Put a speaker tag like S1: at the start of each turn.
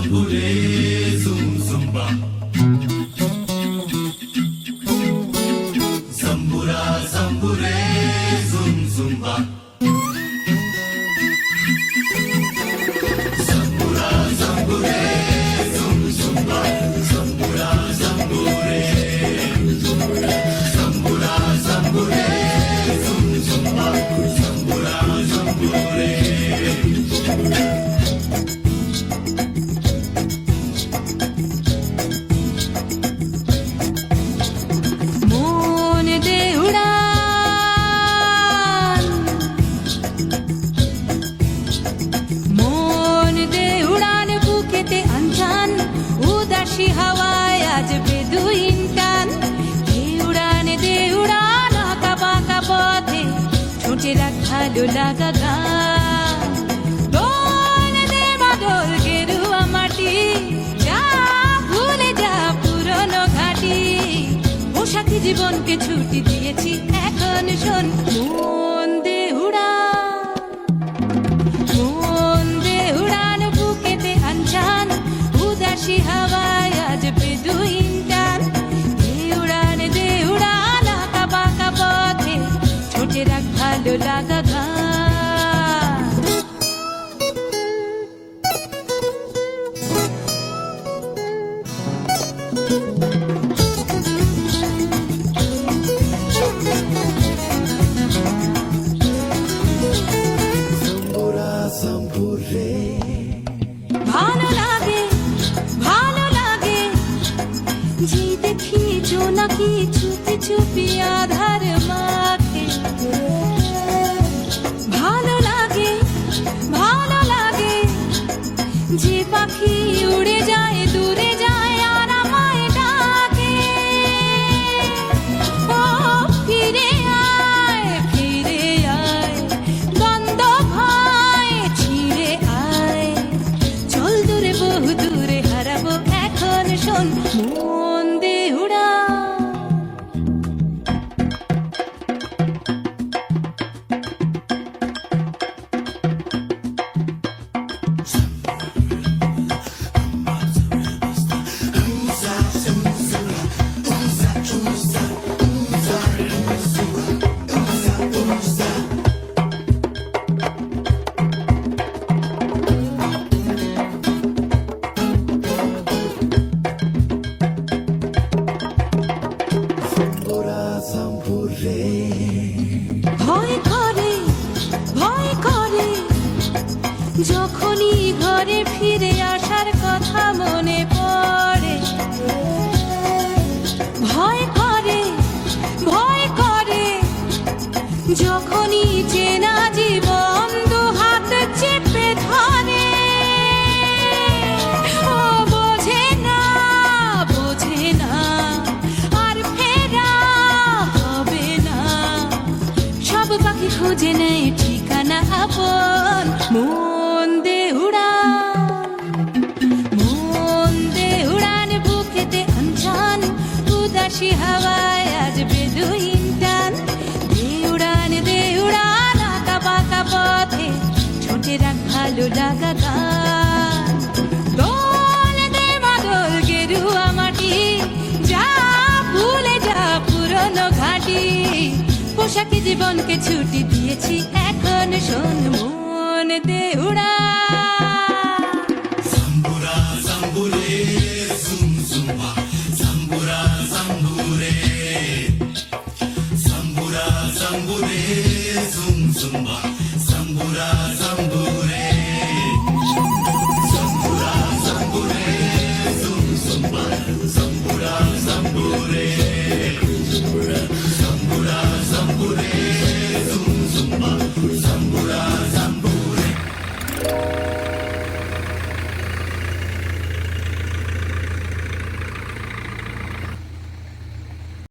S1: zambure zum zumba. Zambura zambure zum zumba. Zambura zambure zum zumba. Zambura zambure. Zambura zambure zum zumba. Zambura zambure.
S2: হাওয়ায় আজ বেদুইন টান দে উড়ান আঁকা বাঁকা পথে ঠোঁটে রাখ ভালো লাগা গান বল দে বাদল গেরুয়া মাটি যা ভুলে যা পুরনো ঘাটি পোশাকি জীবনকে ছুটি দিয়েছি এখন শোন মন দে উড়ান বুকেতে আনচান উদাসী হাওয়ায় আজ বেদুইন টান দে উড়ান আঁকা বাঁকা পথে ঠোঁটে রাখ ভালো লাগা গান ভালো লাগে যে দেখি জোনাকি চুপি চুপি আধার মাখে ভালো লাগে যে পাখি উড়ে যায় দূরে যায় আর আমায় ডাকে ও ফিরে আয় গন্ধ ভয় ছিঁড়ে আয় চল দূরে বহু দূরে হারাবো এখন শোন মন দে ভয় করে যখনই ঘরে ফিরে আসার কথা মনে পড়ে ভয় করে যখনই চেনা জীবন দু হাত চেপে ধরে ও বোঝে না আর ফেরা হবে না সব পাখি খুঁজে নেয় ঠিকানা আপন মন দে উড়ান বুকেতে আনচান উদাসী হাওয়ায় আজ বেদুইন টান দে উড়ান আঁকা বাঁকা পথে ঠোঁটে রাখ ভালো লাগা গান দোল দে বাদল গেরুয়া মাটি যা ভুলে যা পুরনো ঘাটি পোশাকি জীবনকে ছুটি দিয়েছি এখন শোন মন দে
S1: Zambura zambure zum zumba. Zambura zambure. Zambura zambure zum zumba. Zambura zambure.